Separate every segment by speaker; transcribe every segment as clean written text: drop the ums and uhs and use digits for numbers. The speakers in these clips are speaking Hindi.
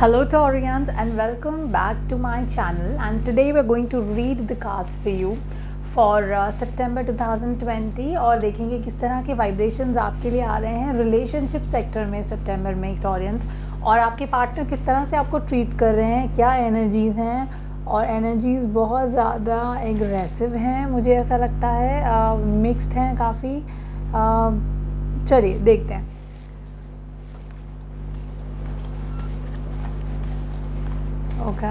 Speaker 1: Hello Taurians and welcome back to my channel, and today we're going to read the cards for you for September 2020 और देखेंगे किस तरह के वाइब्रेशंस आपके लिए आ रहे हैं रिलेशनशिप सेक्टर में सितंबर में टॉरियंस, और आपके पार्टनर किस तरह से आपको ट्रीट कर रहे हैं, क्या एनर्जीज़ हैं। और एनर्जीज़ बहुत ज़्यादा एग्रेसिव हैं, मुझे ऐसा लगता है मिक्स्ड हैं काफ़ी। चलिए देखते हैं। ओके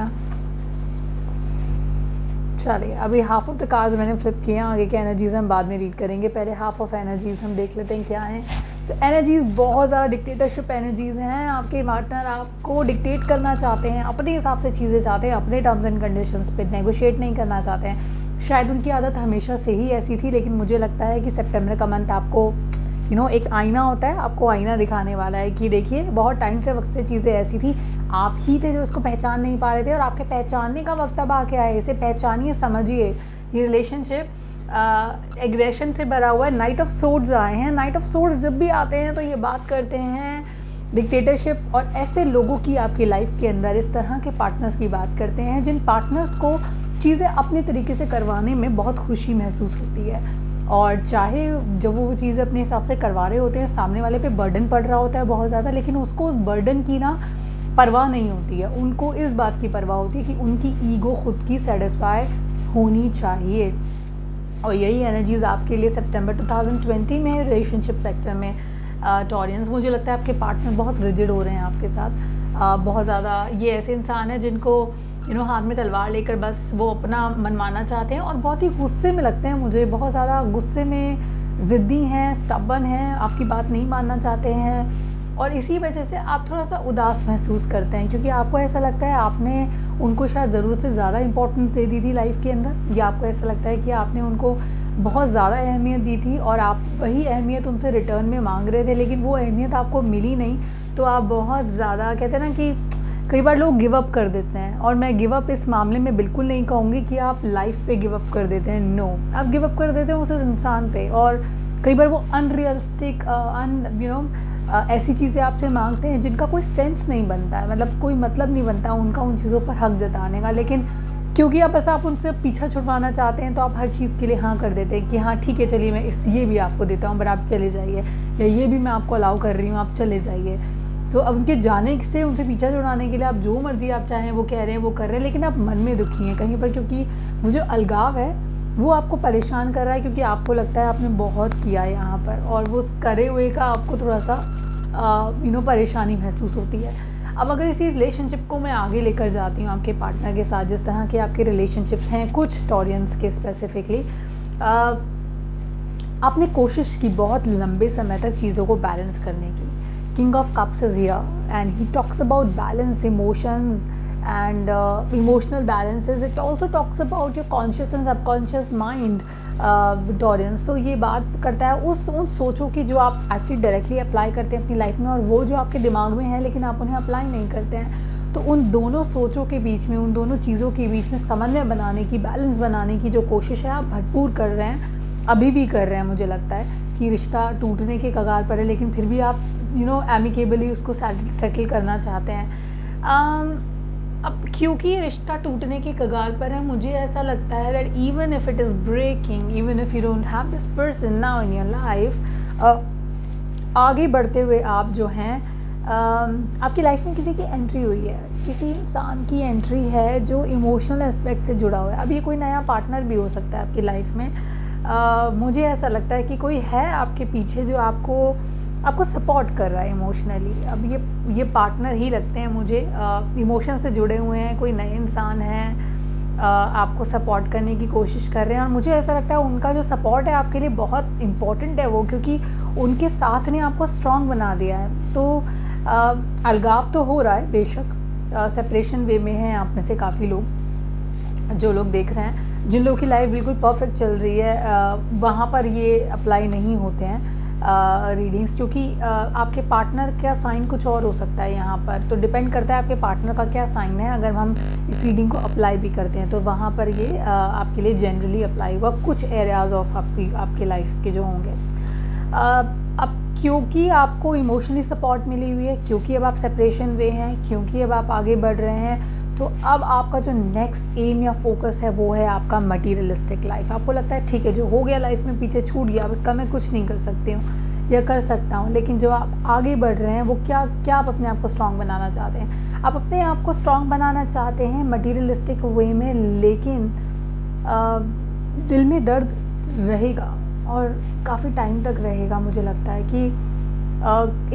Speaker 1: चलिए, अभी हाफ ऑफ द कार्ड्स मैंने फ्लिप किए हैं, आगे के एनर्जीज हम बाद में रीड करेंगे। पहले हाफ ऑफ एनर्जीज हम देख लेते हैं क्या हैं। तो एनर्जीज बहुत ज़्यादा डिक्टेटरशिप एनर्जीज हैं। आपके पार्टनर आपको डिक्टेट करना चाहते हैं, अपने हिसाब से चीज़ें चाहते हैं, अपने टर्म्स एंड कंडीशंस पे नेगोशिएट नहीं करना चाहते हैं। शायद उनकी आदत हमेशा से ही ऐसी थी, लेकिन मुझे लगता है कि सितंबर का मंथ आपको एक आईना होता है, आपको आईना दिखाने वाला है कि देखिए बहुत टाइम से वक्त से चीज़ें ऐसी थी, आप ही थे जो उसको पहचान नहीं पा रहे थे, और आपके पहचानने का वक्त अब आके आए। इसे पहचानिए, समझिए। ये रिलेशनशिप एग्रेशन से भरा हुआ है। नाइट ऑफ सोर्ड्स आए हैं। नाइट ऑफ सोर्ड्स जब भी आते हैं तो ये बात करते हैं डिक्टेटरशिप और ऐसे लोगों की आपकी लाइफ के अंदर, इस तरह के पार्टनर्स की बात करते हैं जिन पार्टनर्स को चीज़ें अपने तरीके से करवाने में बहुत खुशी महसूस होती है। और चाहे जब वो चीज़ अपने हिसाब से करवा रहे होते हैं, सामने वाले पे बर्डन पड़ रहा होता है बहुत ज़्यादा, लेकिन उसको उस बर्डन की ना परवाह नहीं होती है। उनको इस बात की परवाह होती है कि उनकी ईगो खुद की सेटिस्फाई होनी चाहिए। और यही एनर्जीज आपके लिए सितंबर 2020 में है रिलेशनशिप सेक्टर में टॉरियंस। मुझे लगता है आपके पार्टनर बहुत रिजिड हो रहे हैं आपके साथ, बहुत ज़्यादा। ये ऐसे इंसान है जिनको हाथ में तलवार लेकर बस वो अपना मनमाना चाहते हैं, और बहुत ही गुस्से में लगते हैं मुझे, बहुत ज़्यादा गुस्से में, ज़िद्दी हैं, स्टबर्न हैं, आपकी बात नहीं मानना चाहते हैं। और इसी वजह से आप थोड़ा सा उदास महसूस करते हैं, क्योंकि आपको ऐसा लगता है आपने उनको शायद ज़रूरत से ज़्यादा इंपॉर्टेंस दे दी थी लाइफ के अंदर, या आपको ऐसा लगता है कि आपने उनको बहुत ज़्यादा अहमियत दी थी और आप वही अहमियत उनसे रिटर्न में मांग रहे थे, लेकिन वो अहमियत आपको मिली नहीं। तो आप बहुत ज़्यादा, कहते हैं ना कि कई बार लोग गिव अप कर देते हैं, और मैं गिव अप इस मामले में बिल्कुल नहीं कहूँगी कि आप लाइफ पे गिव अप कर देते हैं। नो, आप गिव अप कर देते हैं उस इंसान पे, और कई बार वो अनरियलिस्टिक ऐसी चीज़ें आपसे मांगते हैं जिनका कोई सेंस नहीं बनता है, मतलब कोई मतलब नहीं बनता उनका उन चीज़ों पर हक जताने का, लेकिन क्योंकि आप उनसे पीछा छुड़वाना चाहते हैं तो आप हर चीज़ के लिए हाँ कर देते हैं कि हाँ ठीक है, चलिए मैं ये भी आपको देता हूँ, पर आप चले जाइए, या ये भी मैं आपको अलाउ कर रही हूँ, आप चले जाइए। तो अब उनके जाने से, उनसे पीछा छुड़ाने के लिए आप जो मर्जी आप चाहें वो कह रहे हैं, वो कर रहे हैं, लेकिन आप मन में दुखी हैं कहीं पर, क्योंकि वो जो अलगाव है वो आपको परेशान कर रहा है, क्योंकि आपको लगता है आपने बहुत किया है यहाँ पर, और वो करे हुए का आपको थोड़ा सा परेशानी महसूस होती है। अब अगर इसी रिलेशनशिप को मैं आगे लेकर जाती हूँ आपके पार्टनर के साथ, जिस तरह के आपके रिलेशनशिप्स हैं कुछ टॉरियंस के स्पेसिफिकली, आपने कोशिश की बहुत लंबे समय तक चीज़ों को बैलेंस करने की। King of Cups is here, and he talks about balance, emotions, and emotional balances. It also talks about your conscious and subconscious mind, Taurus. So ये बात करता है उन सोचों की जो आप एक्चुअली डायरेक्टली अप्लाई करते हैं अपनी लाइफ में, और वो जो आपके दिमाग में है लेकिन आप उन्हें अप्लाई नहीं करते हैं। तो उन दोनों सोचों के बीच में, उन दोनों चीज़ों के बीच में समन्वय बनाने की, बैलेंस बनाने की जो कोशिश है आप भरपूर कर रहे हैं, अभी भी कर रहे हैं। मुझे लगता है कि रिश्ता टूटने के कगार पर है, लेकिन फिर भी आप एमिकेबली उसको सेटल करना चाहते हैं। अब क्योंकि रिश्ता टूटने के कगार पर है, मुझे ऐसा लगता है that even if it is breaking, even if you don't have this person now in your life, आगे बढ़ते हुए आप जो हैं, आपकी लाइफ में किसी की एंट्री हुई है, किसी इंसान की एंट्री है जो इमोशनल एस्पेक्ट से जुड़ा हुआ है। अब ये कोई नया पार्टनर भी हो सकता है आपकी लाइफ में। मुझे ऐसा लगता है कि कोई है आपके पीछे जो आपको सपोर्ट कर रहा है इमोशनली। अब ये पार्टनर ही लगते हैं मुझे, इमोशन से जुड़े हुए हैं, कोई नए इंसान हैं, आपको सपोर्ट करने की कोशिश कर रहे हैं, और मुझे ऐसा लगता है उनका जो सपोर्ट है आपके लिए बहुत इम्पोर्टेंट है वो, क्योंकि उनके साथ ने आपको स्ट्रॉन्ग बना दिया है। तो अलगाव तो हो रहा है बेशक, सेपरेशन वे में हैं आप में से काफ़ी लोग, जो लोग देख रहे हैं, जिन लोगों की लाइफ बिल्कुल परफेक्ट चल रही है, वहाँ पर ये अप्लाई नहीं होते हैं रीडिंग्स, क्योंकि आपके पार्टनर का साइन कुछ और हो सकता है यहाँ पर। तो डिपेंड करता है आपके पार्टनर का क्या साइन है। अगर हम इस रीडिंग को अप्लाई भी करते हैं तो वहाँ पर ये आपके लिए जनरली अप्लाई हुआ कुछ एरियाज ऑफ आपकी लाइफ के जो होंगे। अब क्योंकि आपको इमोशनली सपोर्ट मिली हुई है, क्योंकि अब आप सेपरेशन वे हैं, क्योंकि अब आप आगे बढ़ रहे हैं, तो अब आपका जो नेक्स्ट एम या फोकस है वो है आपका मटीरियलिस्टिक लाइफ। आपको लगता है ठीक है, जो हो गया लाइफ में पीछे छूट गया, अब इसका मैं कुछ नहीं कर सकती हूँ या कर सकता हूँ, लेकिन जो आप आगे बढ़ रहे हैं वो क्या क्या आप अपने आप को स्ट्रॉन्ग बनाना चाहते हैं। आप अपने आप को स्ट्रॉन्ग बनाना चाहते हैं मटीरियलिस्टिक वे में, लेकिन दिल में दर्द रहेगा और काफ़ी टाइम तक रहेगा। मुझे लगता है कि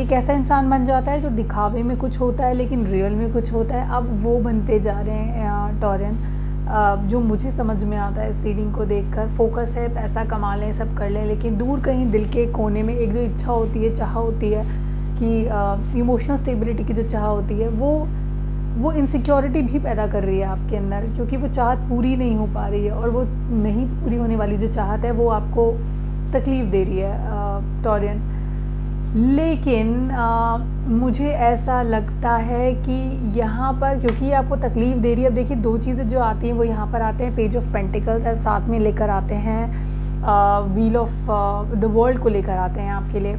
Speaker 1: एक ऐसा इंसान बन जाता है जो दिखावे में कुछ होता है लेकिन रियल में कुछ होता है। अब वो बनते जा रहे हैं टॉरियन, जो मुझे समझ में आता है इस रीडिंग को देखकर। फोकस है, पैसा कमा लें, सब कर लें, लेकिन दूर कहीं दिल के कोने में एक जो इच्छा होती है, चाह होती है कि इमोशनल स्टेबिलिटी की जो चाह होती है, वो इनसिक्योरिटी भी पैदा कर रही है आपके अंदर, क्योंकि वो चाहत पूरी नहीं हो पा रही है, और वो नहीं पूरी होने वाली जो चाहत है वो आपको तकलीफ़ दे रही है टॉरियन। लेकिन मुझे ऐसा लगता है कि यहाँ पर क्योंकि आपको तकलीफ़ दे रही है, अब देखिए दो चीज़ें जो आती हैं वो यहाँ पर आते हैं, पेज ऑफ पेंटिकल्स, और साथ में लेकर आते हैं व्हील ऑफ द वर्ल्ड को लेकर आते हैं आपके लिए।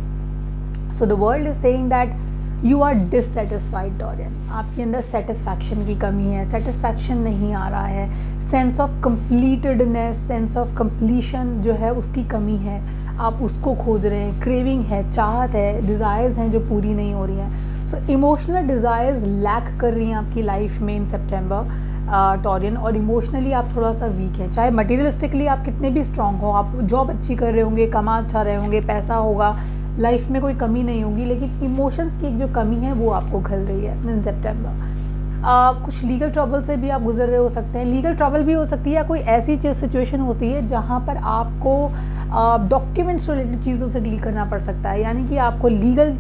Speaker 1: So the world is saying that you are dissatisfied Taurean. आपके अंदर सेटिस्फैक्शन की कमी है, सेटिस्फैक्शन नहीं आ रहा है, sense of completedness, sense of completion जो है उसकी कमी है, आप उसको खोज रहे हैं। क्रेविंग है, चाहत है, डिज़ायर्स हैं जो पूरी नहीं हो रही हैं। सो इमोशनल डिज़ायर्स लैक कर रही हैं आपकी लाइफ में इन सितंबर टॉरियन, और इमोशनली आप थोड़ा सा वीक हैं। चाहे मटीरियलिस्टिकली आप कितने भी स्ट्रांग हो, आप जॉब अच्छी कर रहे होंगे, कमा अच्छा रहे होंगे, पैसा होगा, लाइफ में कोई कमी नहीं होगी, लेकिन इमोशंस की एक जो कमी है वो आपको खल रही है इन सितंबर। कुछ लीगल ट्रबल से भी आप गुजर रहे हो सकते हैं। लीगल ट्रबल भी हो सकती है, या कोई ऐसी सिचुएशन होती है जहाँ पर आपको डॉक्यूमेंट्स रिलेटेड चीज़ों से डील करना पड़ सकता है, यानी कि आपको लीगल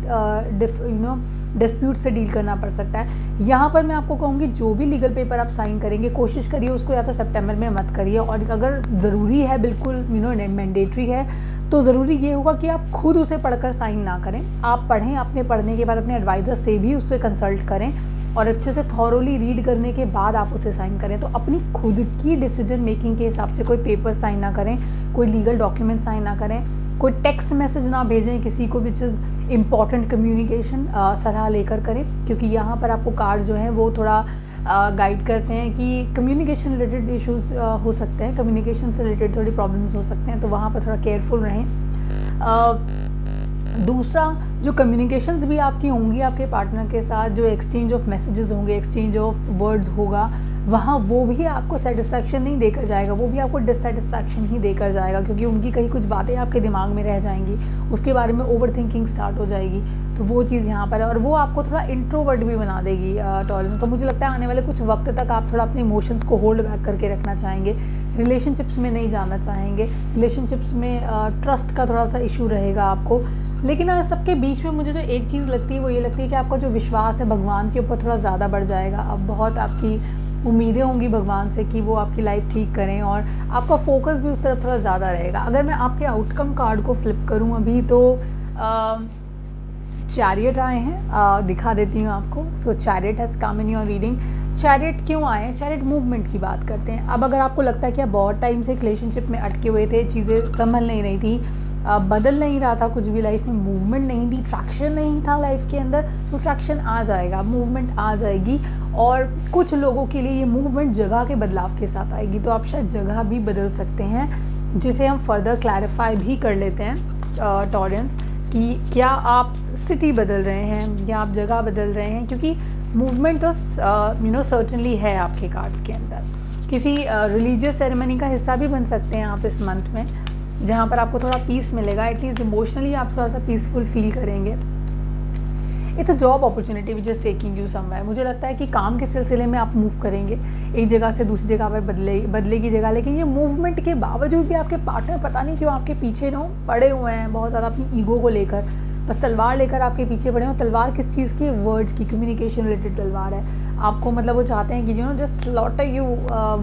Speaker 1: डिस्प्यूट से डील करना पड़ सकता है। यहाँ पर मैं आपको कहूँगी जो भी लीगल पेपर आप साइन करेंगे, कोशिश करिए उसको या तो सितंबर में मत करिए, और अगर ज़रूरी है, बिल्कुल मैंडेटरी है, तो ज़रूरी ये होगा कि आप खुद उसे पढ़कर साइन ना करें। आप पढ़ें, अपने पढ़ने के बाद अपने एडवाइज़र से भी उससे कंसल्ट करें, और अच्छे से थॉरोली रीड करने के बाद आप उसे साइन करें। तो अपनी खुद की डिसीजन मेकिंग के हिसाब से कोई पेपर साइन ना करें, कोई लीगल डॉक्यूमेंट साइन ना करें, कोई टेक्स्ट मैसेज ना भेजें किसी को विच इज़ इम्पॉर्टेंट कम्युनिकेशन सलाह लेकर करें, क्योंकि यहाँ पर आपको कार्ड्स जो हैं वो थोड़ा गाइड करते हैं कि कम्युनिकेशन रिलेटेड इश्यूज़ हो सकते हैं, कम्युनिकेशन से रिलेटेड थोड़ी प्रॉब्लम्स हो सकते हैं, तो वहाँ पर थोड़ा केयरफुल रहें। दूसरा, जो कम्युनिकेशंस भी आपकी होंगी आपके पार्टनर के साथ, जो एक्सचेंज ऑफ मैसेजेस होंगे, एक्सचेंज ऑफ वर्ड्स होगा, वहाँ वो भी आपको सेटिस्फैक्शन नहीं देकर जाएगा, वो भी आपको डिससेटिस्फैक्शन ही देकर जाएगा, क्योंकि उनकी कहीं कुछ बातें आपके दिमाग में रह जाएंगी, उसके बारे में ओवर थिंकिंग स्टार्ट हो जाएगी। तो वो चीज़ यहाँ पर है, और वो आपको थोड़ा इंट्रोवर्ट भी बना देगी टॉलरेंस। तो मुझे लगता है आने वाले कुछ वक्त तक आप थोड़ा अपने इमोशंस को होल्ड बैक करके रखना चाहेंगे, रिलेशनशिप्स में नहीं जाना चाहेंगे, रिलेशनशिप्स में ट्रस्ट का थोड़ा सा इशू रहेगा आपको। लेकिन सबके बीच में मुझे जो एक चीज़ लगती है वो ये लगती है कि आपका जो विश्वास है भगवान के ऊपर थोड़ा ज़्यादा बढ़ जाएगा। अब बहुत आपकी उम्मीदें होंगी भगवान से कि वो आपकी लाइफ ठीक करें, और आपका फोकस भी उस तरफ थोड़ा ज़्यादा रहेगा। अगर मैं आपके आउटकम कार्ड को फ्लिप करूं अभी, तो चैरियट आए हैं, दिखा देती हूँ आपको। So chariot has come in your reading. Chariot क्यों आए हैं? चैरियट मूवमेंट की बात करते हैं। अब अगर आपको लगता है कि आप बहुत टाइम से रिलेशनशिप में अटके हुए थे, चीज़ें संभल नहीं रही थी, बदल नहीं रहा था कुछ भी, लाइफ में मूवमेंट नहीं थी, ट्रैक्शन नहीं था लाइफ के अंदर, तो ट्रैक्शन आ जाएगा, मूवमेंट आ जाएगी। और कुछ लोगों के लिए ये मूवमेंट जगह के बदलाव के साथ आएगी, तो आप शायद जगह भी बदल सकते हैं, जिसे हम फर्दर क्लैरिफाई भी कर लेते हैं टॉरेंस, कि क्या आप सिटी बदल रहे हैं या आप जगह बदल रहे हैं, क्योंकि मूवमेंट तो सर्टनली है आपके कार्ड्स के अंदर। किसी रिलीजियस सेरेमनी का हिस्सा भी बन सकते हैं आप इस मंथ में, जहाँ पर आपको थोड़ा पीस मिलेगा, एटलीस्ट इमोशनली आप थोड़ा सा पीसफुल फील करेंगे। It's a job opportunity which is taking you somewhere. मुझे लगता है कि काम के सिलसिले में आप मूव करेंगे एक जगह से दूसरी जगह पर, बदलेगी जगह, लेकिन ये मूवमेंट के बावजूद भी आपके पार्टनर पता नहीं क्यों आपके पीछे पड़े हुए हैं बहुत ज़्यादा, अपनी ईगो को लेकर बस तलवार लेकर आपके पीछे पड़े हो। तलवार किस चीज़ की? वर्ड्स की, कम्युनिकेशन रिलेटेड तलवार है। आपको मतलब वो चाहते हैं कि just slaughter you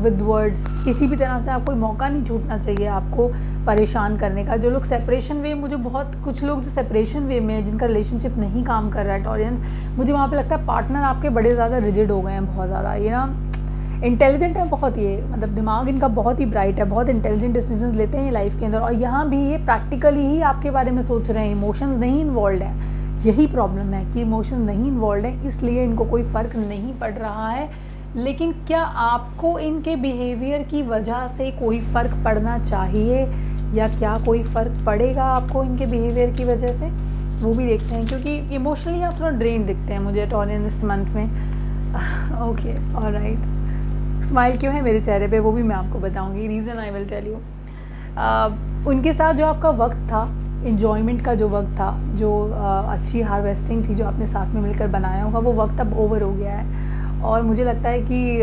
Speaker 1: with words, किसी भी तरह से आपको मौका नहीं छूटना चाहिए आपको परेशान करने का। जो लोग सेपरेशन वे, मुझे बहुत कुछ लोग जो सेपरेशन वे में है, जिनका रिलेशनशिप नहीं काम कर रहा है टॉरियंस, मुझे वहाँ पे लगता है पार्टनर आपके बड़े ज़्यादा रिजिड हो गए हैं, बहुत ज़्यादा। इंटेलिजेंट है बहुत, ये मतलब दिमाग इनका बहुत ही ब्राइट है, बहुत इंटेलिजेंट डिसीजन लेते हैं लाइफ के अंदर, और यहाँ भी ये प्रैक्टिकली ही आपके बारे में सोच रहे हैं, इमोशंस नहीं इन्वॉल्व है। यही प्रॉब्लम है कि इमोशन नहीं इन्वॉल्व है, इसलिए इनको कोई फ़र्क नहीं पड़ रहा है। लेकिन क्या आपको इनके बिहेवियर की वजह से कोई फ़र्क पड़ना चाहिए, या क्या कोई फ़र्क पड़ेगा आपको इनके बिहेवियर की वजह से, वो भी देखते हैं। क्योंकि इमोशनली आप थोड़ा ड्रेन दिखते हैं मुझे टॉरियन इस मंथ में। Okay, alright. स्माइल क्यों है मेरे चेहरे पे वो भी मैं आपको बताऊंगी, reason I will tell you. उनके साथ जो आपका वक्त था, इन्जॉयमेंट का जो वक्त था, जो अच्छी हार्वेस्टिंग थी जो आपने साथ में मिलकर बनाया होगा, वो वक्त अब ओवर हो गया है। और मुझे लगता है कि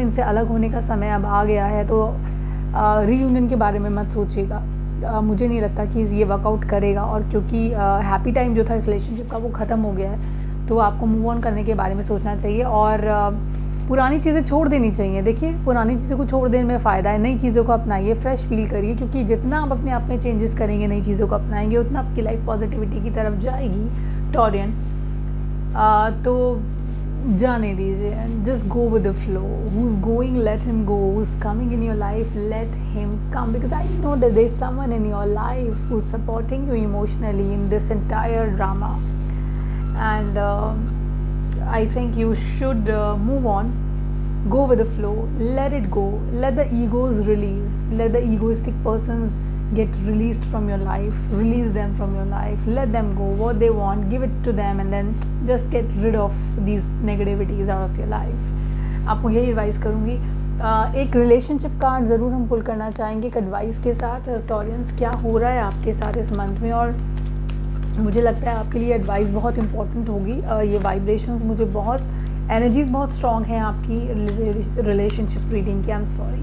Speaker 1: इनसे अलग होने का समय अब आ गया है। तो रीयूनियन के बारे में मत सोचिएगा, मुझे नहीं लगता कि ये वर्कआउट करेगा। और क्योंकि हैप्पी टाइम जो था इस रिलेशनशिप का वो ख़त्म हो गया है, तो आपको मूव ऑन करने के बारे में सोचना चाहिए और पुरानी चीज़ें छोड़ देनी चाहिए। देखिए, पुरानी चीज़ों को छोड़ देने में फ़ायदा है, नई चीज़ों को अपनाइए, फ्रेश फील करिए, क्योंकि जितना आप अपने आप में चेंजेस करेंगे, नई चीज़ों को अपनाएंगे, उतना आपकी लाइफ पॉजिटिविटी की तरफ जाएगी टॉरियन। तो जाने दीजिए, just go with the flow. Who is going, let him go. Who is coming in your life, let him come, because I know that there is someone in your life who is supporting you emotionally in this entire drama. And I think you should move on, go with the flow, let it go, let the egos release, let the egoistic persons get released from your life, release them from your life, let them go, what they want, give it to them, and then just get rid of these negativities out of your life. आपको यही एडवाइस करूँगी। एक रिलेशनशिप कार्ड ज़रूर हम पुल करना चाहेंगे एक एडवाइस के साथ। टॉरियंस, क्या हो रहा है आपके साथ इस मंथ में, और मुझे लगता है आपके लिए एडवाइस बहुत इंपॉर्टेंट होगी। ये वाइब्रेशंस मुझे बहुत, एनर्जीज बहुत स्ट्रॉन्ग हैं आपकी रिलेशनशिप रीडिंग की। I am sorry.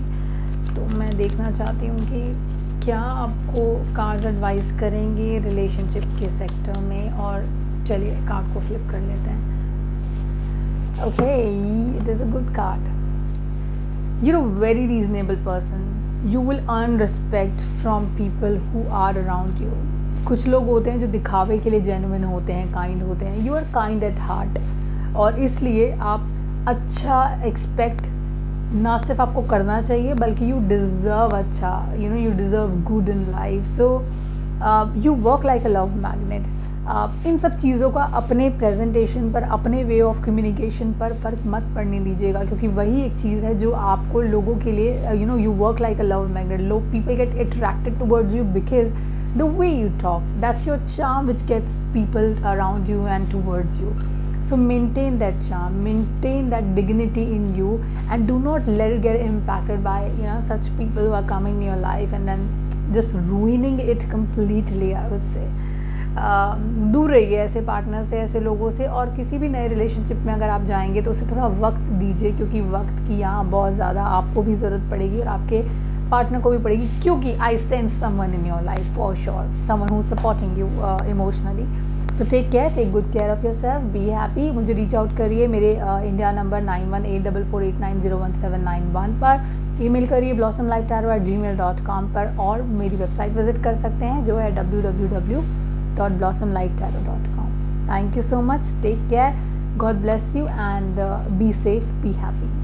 Speaker 1: तो मैं देखना चाहती हूँ कि क्या आपको कार्ड एडवाइस करेंगे रिलेशनशिप के सेक्टर में। और चलिए कार्ड को फ्लिप कर लेते हैं। Okay, it is a good card. You are a very reasonable person, you will earn respect from people who are around you. कुछ लोग होते हैं जो दिखावे के लिए जेन्युइन होते हैं, काइंड होते हैं। You are kind at heart, और इसलिए आप अच्छा एक्सपेक्ट ना सिर्फ आपको करना चाहिए, बल्कि यू डिज़र्व अच्छा, you deserve good in life. So you work like a love magnet. इन सब चीज़ों का अपने प्रेजेंटेशन पर, अपने वे ऑफ कम्युनिकेशन पर फ़र्क मत पड़ने दीजिएगा, क्योंकि वही एक चीज़ है जो आपको लोगों के लिए, you work like a love magnet. लोग, people get attracted towards you because the way you talk, that's your charm which gets people around you and towards you. So maintain that charm, maintain that dignity in you, and do not let it get impacted by such people who are coming in your life and then just ruining it completely, I would say. दूर रहिए ऐसे पार्टनर से, ऐसे लोगों से। और किसी भी नए रिलेशनशिप में अगर आप जाएंगे तो उसे थोड़ा वक्त दीजिए, क्योंकि वक्त की यहाँ बहुत ज़्यादा आपको भी ज़रूरत पड़ेगी और आपके पार्टनर को भी पड़ेगी, क्योंकि I sense someone in your life for sure, someone who is supporting you emotionally. So take care, take good care of your self, be happy. मुझे रीच आउट करिए मेरे इंडिया नंबर 918448901791 पर, ईमेल करिए blossomlifetarot@gmail.com पर, और मेरी वेबसाइट विजिट कर सकते हैं जो है www.blossomlifetarot.com। Thank you so much, take care, God bless you, and be safe, be happy.